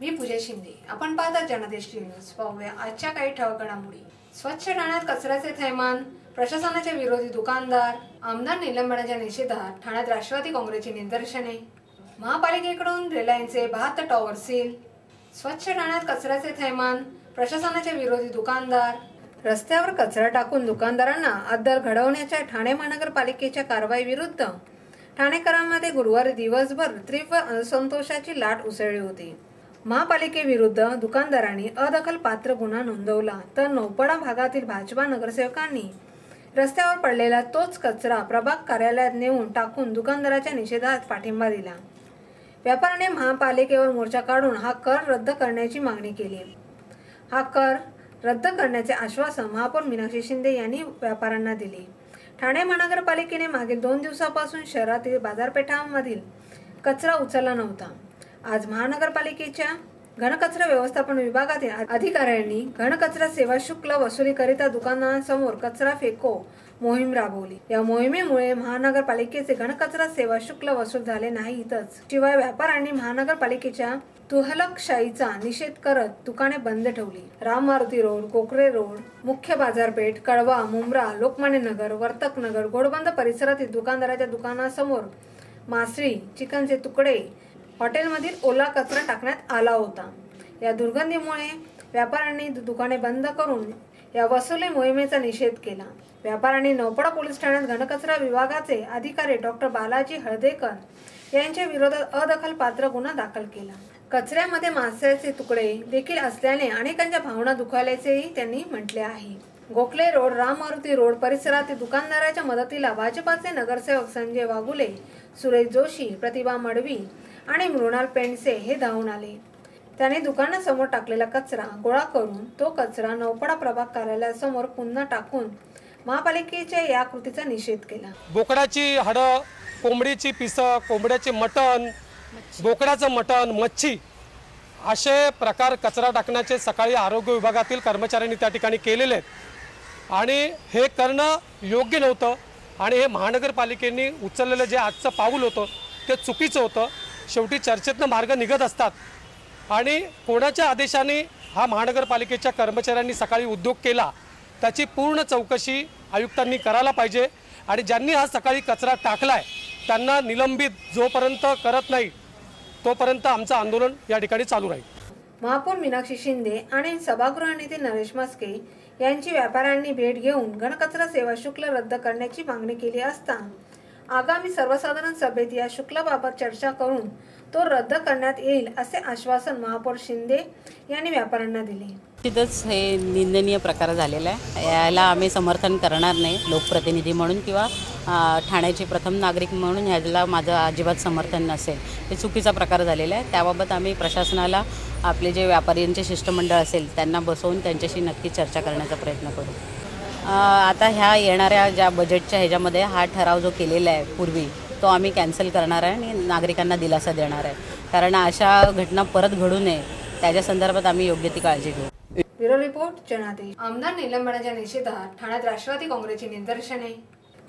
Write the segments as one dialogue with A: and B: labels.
A: मी पूजा शिंदे। आपण पाहता जनादेश न्यूज। पाहूया आजच्या काही ठळक घडामोडी। स्वच्छ ठाण्यात कचऱ्याचे थैमान, प्रशासनाचे विरोधी दुकानदार, आमदार निलंबनाच्या निषेधात ठाण्यात राष्ट्रवादी काँग्रेसची निदर्शने, महापालिकेकडून रिलायन्सचे 72 टॉवर सील, स्वच्छ ठाण्यात कचऱ्याचे थैमान, प्रशासनाचे विरोधी दुकानदार, रस्त्यावर कचरा टाकून दुकानदारांना अद्दल घडवण्याच्या ठाणे महानगरपालिकेच्या कारवाई विरुद्ध ठाणेकरांमध्ये गुरुवारी दिवसभर तीव्र असंतोषाची लाट उसळली होती। महापालिकेविरुद्ध दुकानदारांनी अदखलपात्र गुन्हा नोंदवला, तर नौपडा भागातील भाजपा नगरसेवकांनी रस्त्यावर पडलेला तोच कचरा प्रभाग कार्यालयात नेऊन टाकून दुकानदाराच्या निषेधात पाठिंबा दिला। व्यापाऱ्यांनी महापालिकेवर मोर्चा काढून हा कर रद्द करण्याची मागणी केली। हा कर रद्द करण्याचे आश्वासन महापौर मीनाक्षी शिंदे यांनी व्यापाऱ्यांना दिले। ठाणे महानगरपालिकेने मागील 2 दिवसांपासून शहरातील बाजारपेठांमधील कचरा उचलला नव्हता। आज महानगरपालिकेच्या घनकचरा व्यवस्थापन विभागातील अधिकाऱ्यांनी घनकचरा सेवा शुल्क वसुलीकरिता दुकानांसमोर कचरा फेको मोहीम राबवली। या मोहिमेमुळे महानगरपालिकेचे घनकचरा सेवा शुल्क वसूल झाले नाहीतच, शिवाय व्यापाऱ्यांनी महानगरपालिकेच्या तुघलकशाहीचा निषेध करत दुकाने बंद ठेवली। राम मारुती रोड, कोकरे रोड, मुख्य बाजारपेठ, कळवा, मुंब्रा, लोकमान्य नगर, वर्तक नगर, घोडबंद परिसरातील दुकानदाराच्या दुकानासमोर मासळी, चिकनचे तुकडे, हॉटेलमधील ओला कचरा टाकण्यात आला होता। या दुर्गंधीमुळे व्यापाऱ्यांनी दुकाने बंद करून या वसुली मोहिमेचा निषेध केला। व्यापाऱ्यांनी नौपडा पोलीस ठाण्यात घनकचरा विभागाचे अधिकारी डॉक्टर बालाजी हळदेकर यांच्या विरोधात अदखलपात्र गुन्हा दाखल केला। कचऱ्यामध्ये माशाचे तुकडे देखील असल्याने अनेकांच्या भावना दुखावल्याचेही त्यांनी म्हटले आहे। गोखले रोड, राम मारुती रोड परिसरातील दुकानदाराच्या मदतीला भाजपाचे नगरसेवक संजय वाघुले, सुरेश जोशी, प्रतिभा मडवी आणि मृणाल पेंडसे हे धावून आले। त्याने दुकानासमोर टाकलेला कचरा गोळा करून तो कचरा नौपडा प्रभाग कार्यालयासमोर पुन्हा टाकून महापालिकेच्या या कृतीचा निषेध केला।
B: बोकडाची हाडं, कोंबडीची पिसं, कोंबड्याचे मटण, बोकडाचं मटण, मच्छी असे प्रकार कचरा टाकण्याचे सकाळी आरोग्य विभागातील कर्मचाऱ्यांनी त्या ठिकाणी केलेले आहेत आणि हे करणं योग्य नव्हतं आणि हे महानगरपालिकेने उचललेलं जे आजचं पाऊल होतं ते चुकीचं होतं। शेवटी चर्चेतनं मार्ग निघत असतात आणि कोणाच्या आदेशाने हा महानगरपालिकेच्या कर्मचाऱ्यांनी सकाळी उद्योग केला त्याची पूर्ण चौकशी आयुक्तांनी करायला पाहिजे आणि ज्यांनी हा सकाळी कचरा टाकलाय त्यांना निलंबित जोपर्यंत करत नाही तोपर्यंत आमचं आंदोलन या ठिकाणी चालू राहील।
A: महापौर मीनाक्षी शिंदे आणि सभागृह नेते नरेश मस्के यांची व्यापाऱ्यांनी भेट घेऊन घनकचरा सेवा शुल्क रद्द करण्याची मागणी केली असता आगामी सर्वसाधारण सभेत या शुल्काबाबत चर्चा करून तो रद्द करण्यात येईल असे आश्वासन महापौर शिंदे यांनी व्यापाऱ्यांना दिले।
C: तिथंच हे निंदनीय प्रकार झालेला आहे, याला आम्ही समर्थन करणार नाही। लोकप्रतिनिधी म्हणून किंवा ठाण्याचे प्रथम नागरिक म्हणून ह्याला माझं अजिबात समर्थन नसेल। हे चुकीचा प्रकार झालेला आहे, त्याबाबत आम्ही प्रशासनाला आपले जे व्यापाऱ्यांचे शिष्टमंडळ असेल त्यांना बसवून त्यांच्याशी नक्की चर्चा करण्याचा प्रयत्न करू। आता ह्या येणाऱ्या ज्या बजेटच्या ह्याच्यामध्ये हा ठराव जो केलेला आहे पूर्वी तो आम्ही कॅन्सल करणार आहे आणि नागरिकांना दिलासा देणार आहे, कारण अशा घटना परत घडू नये त्याच्या संदर्भात आम्ही योग्य ती काळजी घेऊ।
A: ब्युरो रिपोर्ट जनादेश। आमदार निलंबनाच्या निषेधात ठाण्यात राष्ट्रवादी काँग्रेसची निदर्शने,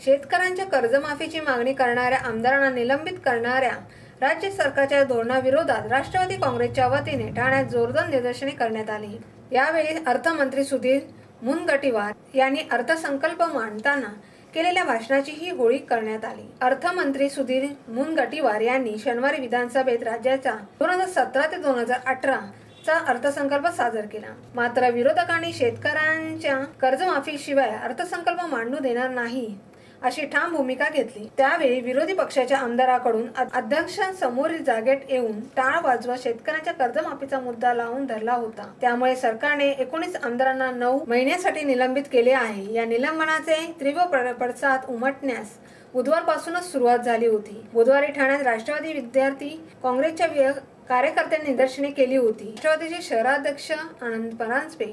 A: शेतकऱ्यांच्या कर्जमाफीची मागणी करणाऱ्या आमदारांना निलंबित करणाऱ्या राज्य सरकारच्या धोरणाविरोधात राष्ट्रवादी काँग्रेसच्या वतीने ठाण्यात जोरदार निदर्शने करण्यात आली। यावेळी अर्थमंत्री सुधीर मुनगंटीवार यांनी अर्थसंकल्प मांडताना केलेल्या भाषणाची ही होळी करण्यात आली। अर्थमंत्री सुधीर मुनगंटीवार यांनी शनिवारी विधानसभेत राज्याचा 2017 ते 2018 चा अर्थसंकल्प सादर केला, मात्र विरोधकांनी शेतकऱ्यांच्या कर्जमाफीशिवाय अर्थसंकल्प मांडू देणार नाही अशी ठाम भूमिका घेतली। त्यावेळी विरोधी पक्षाच्या आमदाराकडून अध्यक्षांसमोरील जागेत येऊन टाळ वाजवत शेतकऱ्यांच्या कर्जमाफीचा मुद्दा लावून धरला होता। त्यामुळे सरकारने 19 आमदारांना 9 महिन्यासाठी निलंबित केले आहे। या निलंबनाचे तीव्र पडसाद उमटण्यास बुधवारपासूनच सुरुवात झाली होती। बुधवारी ठाण्यात राष्ट्रवादी विद्यार्थी काँग्रेसच्या कार्यकर्त्यांनी निदर्शने केली होती। राष्ट्रवादीचे शहराध्यक्ष आनंद परांजपे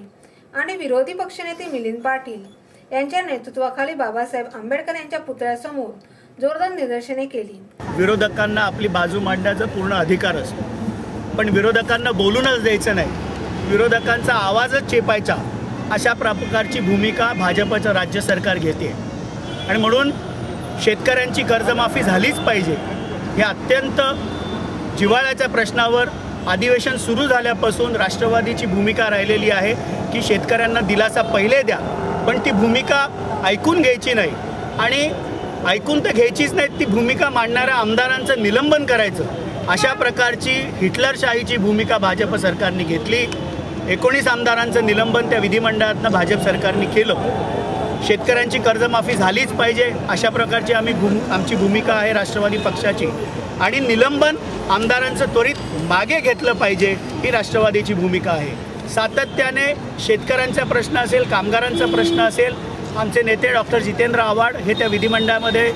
A: आणि विरोधी पक्षनेते मिलिंद पाटील यांच्या नेतृत्वाखाली बाबासाहेब आंबेडकर यांच्या पुतळ्यासमोर जोरदार निदर्शने केली।
D: विरोधकांना आपली बाजू मांडण्याचा पूर्ण अधिकार असतो, पण विरोधकांना बोलूनच द्यायचं नाही, विरोधकांचा आवाजच चेपायचा अशा प्रकारची भूमिका भाजपचं राज्य सरकार घेते आणि म्हणून शेतकऱ्यांची कर्जमाफी झालीच पाहिजे। हे अत्यंत जिव्हाळ्याच्या प्रश्नावर अधिवेशन सुरू झाल्यापासून राष्ट्रवादीची भूमिका राहिलेली आहे की शेतकऱ्यांना दिलासा पहिले द्या, पण ती भूमिका ऐकून घ्यायची नाही आणि ऐकून तर घ्यायचीच नाही, ती भूमिका मांडणाऱ्या आमदारांचं निलंबन करायचं, अशा प्रकारची हिटलरशाहीची भूमिका भाजप सरकारने घेतली. 19 आमदारांचं निलंबन त्या विधिमंडळातनं भाजप सरकारने केलं. शेतकऱ्यांची कर्जमाफी झालीच पाहिजे अशा प्रकारची आमची भूमिका आहे राष्ट्रवादी पक्षाची, आणि निलंबन आमदारांचं त्वरित मागे घेतलं पाहिजे ही राष्ट्रवादीची भूमिका आहे. सातत्याने शेतकऱ्यांचा प्रश्न असेल, कामगारांचा प्रश्न असेल, आमचे नेते डॉक्टर जितेंद्र आव्हाड हे त्या विधिमंडळामध्ये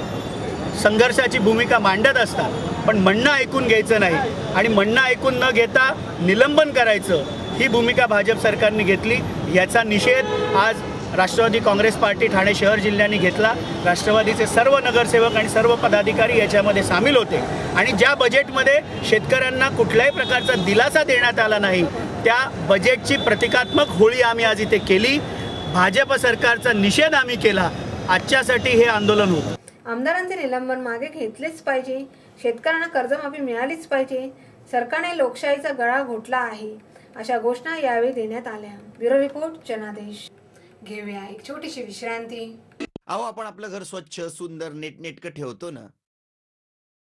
D: संघर्षाची भूमिका मांडत असतात, पण म्हणणं ऐकून घ्यायचं नाही आणि म्हणणं ऐकून न घेता निलंबन करायचं ही भूमिका भाजप सरकारने घेतली. याचा निषेध आज राष्ट्रवादी काँग्रेस पार्टी ठाणे शहर जिल्ह्याने घेतला. राष्ट्रवादीचे सर्व नगरसेवक आणि सर्व पदाधिकारी याच्यामध्ये सामील होते आणि ज्या बजेटमध्ये शेतकऱ्यांना कुठल्याही प्रकारचा दिलासा देण्यात आला नाही त्या बजेटची प्रतिकात्मक होळी आम्ही आज इथे केली. भाजप सरकारचा निषेध आम्ही केला. आजच्यासाठी हे आंदोलन होतं.
A: आमदारांचे निलंबन मागे घेतलेच पाहिजे, शेतकऱ्यांना कर्जमाफी मिळालीच पाहिजे, सरकारने लोकशाहीचा गळा घोटला आहे, अशा घोषणा यावेळी देण्यात आल्या. ब्युरो रिपोर्ट जनादेश. घेऊया एक छोटीशी विश्रांती.
E: अहो, आपण आपलं घर स्वच्छ, सुंदर, नीटनेटकं ठेवतो ना,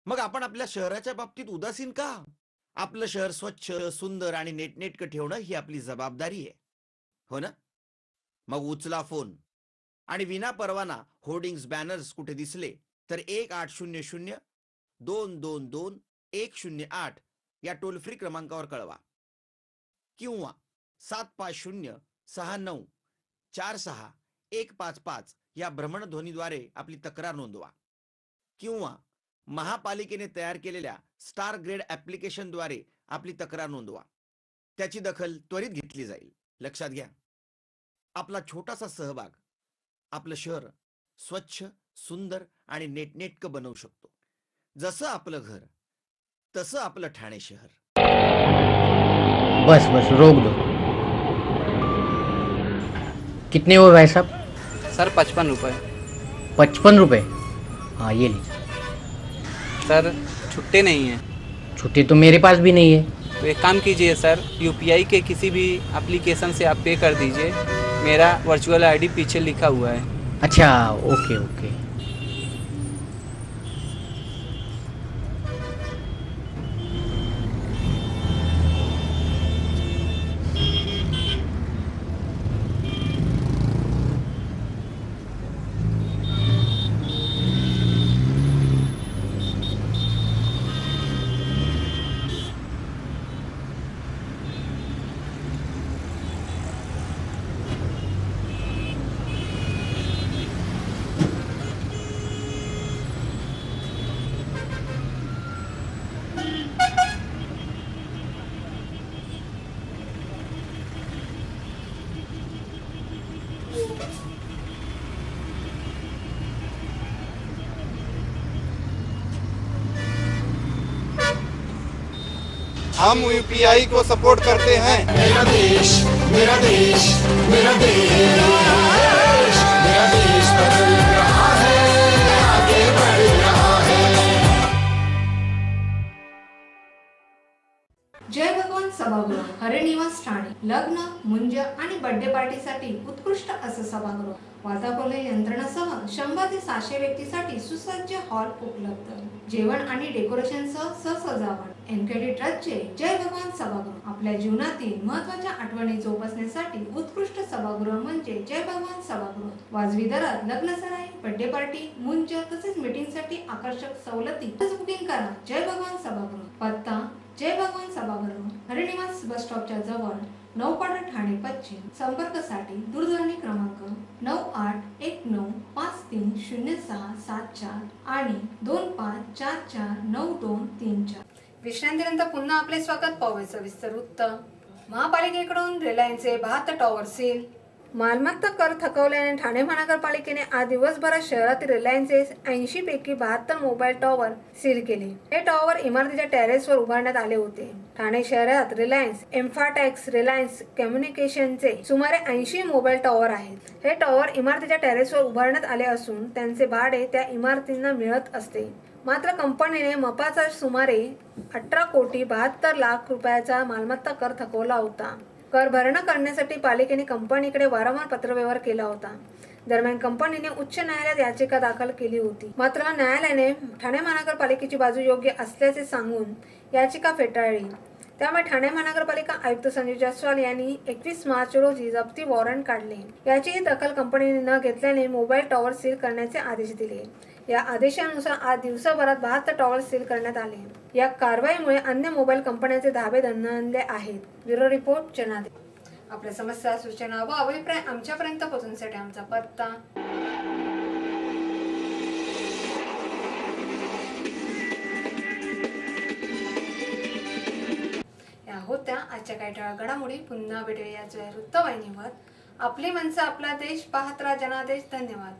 E: मग आपण आपल्या शहराच्या बाबतीत उदासीन का? आपलं शहर स्वच्छ, सुंदर आणि नीटनेटकं ठेवणं ही आपली जबाबदारी आहे, हो ना? मग उचला फोन आणि विना परवाना होर्डिंग्स, बॅनर्स कुठे दिसले तर 1800-222-108 या टोल फ्री क्रमांकावर कळवा किंवा 75069466155 या भ्रमणध्वनीद्वारे आपली तक्रार नोंदवा किंवा महापालिकेने तयार केलेल्या स्टार ग्रेड ॲप्लिकेशनद्वारे आपली तक्रार नोंदवा. त्याची दखल त्वरित घेतली जाईल. लक्षात घ्या, आपला छोटासा सहभाग आपलं शहर स्वच्छ, सुंदर आणि नेटनेटकं बनवू शकतो. जसं आपलं घर तसं आपलं ठाणे शहर.
F: बस बस रोक दो. कितने हुए भाई साहब?
G: सर 55 रुपये.
F: 55 रुपये? हाँ ये लीजिए.
G: सर छुट्टे नहीं हैं.
F: छुट्टी तो मेरे पास भी नहीं है.
G: तो एक काम कीजिए सर, यूपीआई के किसी भी एप्लीकेशन से आप पे कर दीजिए. मेरा वर्चुअल आईडी पीछे लिखा हुआ है.
F: अच्छा ओके ओके.
H: हम यूपीआई को सपोर्ट करते हैं. मेरा देश, मेरा देश, मेरा देश, मेरा देश बदल रहा है, आगे बढ़ रहा है.
A: जय भगवान सभागृह, हरिनिवास ठाणे. लग्न, मुंज आणि बर्थडे पार्टीसाठी उत्कृष्ट असं सभागृह. वातानुकूलन यंत्रणेसह 100 ते 700 व्यक्तीसाठी सुसज्ज हॉल उपलब्ध. जेवण आणि डेकोरेशनसह सजावट. एनकेडी ट्रस्टचे जय भगवान सभागृह. आपल्या जीवनातील महत्त्वाच्या आठवणी जोपासण्यासाठी उत्कृष्ट सभागृह म्हणजे जय भगवान सभागृह. वाजवी दरात लग्नसराई, बर्थडे पार्टी, मुंज तसेच मीटिंगसाठी आकर्षक सवलती. बुकिंग करा. जय भगवान सभागृह. पत्ता जय भगवान सभागृह, हरिनिवास बस स्टॉपच्या जवळ, नौपाडा, ठाणे पश्चिम. संपर्कासाठी दूरध्वनी क्रमांक 9819530674 आणि 25449234. विश्रांतीनंतर पुन्हा आपले स्वागत. पाहूया सविस्तर वृत्त. महापालिकेकडून रिलायन्सचे 72 टॉवर सील. मालमत्ता कर थकवल्याने ठाणे महानगरपालिकेने आज दिवसभरात शहरातील रिलायन्सचे 80 पैकी 72 मोबाईल टॉवर सील केले. हे टॉवर इमारतीच्या टेरेसवर उभारण्यात आले होते. ठाणे शहरात रिलायन्स, एम्फाटेक्स, रिलायन्स कम्युनिकेशनचे सुमारे 80 मोबाईल टॉवर आहेत. हे टॉवर इमारतीच्या टेरेसवर उभारण्यात आले असून त्यांचे भाडे त्या इमारतींना मिळत असते. मात्र कंपनीने मपाचा सुमारे 18 कोटी 72 लाख रुपयाचा मालमत्ता कर थकवला होता. कर भरणा करण्यासाठी पालिकेने कंपनीकडे वारंवार पत्रव्यवहार केला होता. दरम्यान कंपनीने उच्च न्यायालयात याचिका दाखल केली होती. मात्र न्यायालयाने ठाणे महानगरपालिकेची बाजू योग्य असल्याचे सांगून याचिका फेटाळली. त्यामुळे ठाणे महानगरपालिका आयुक्त संजय जयस्वाल यांनी 21 मार्च रोजी जप्ती वॉरंट काढले. याचीही दखल कंपनीने न घेतल्याने मोबाईल टॉवर सील करण्याचे आदेश दिले. या आदेशानुसार आज दिवसभरात 72 टॉवर सील करण्यात आले. या कारवाईमुळे अन्य मोबाईल कंपन्यांचे धाबे दणाणले आहेत. ब्युरो रिपोर्ट जनादेश. आपल्या समस्या, सूचना व अभिप्राय आमच्यापर्यंत पोहोचवण्यासाठी आमचा पत्ता या होत्या आजच्या काही ठळक घडामोडी. पुन्हा भेटूया याच वृत्तवाहिनीवर. आपली माणसं, आपला देश, पाहत राहा जनादेश. धन्यवाद.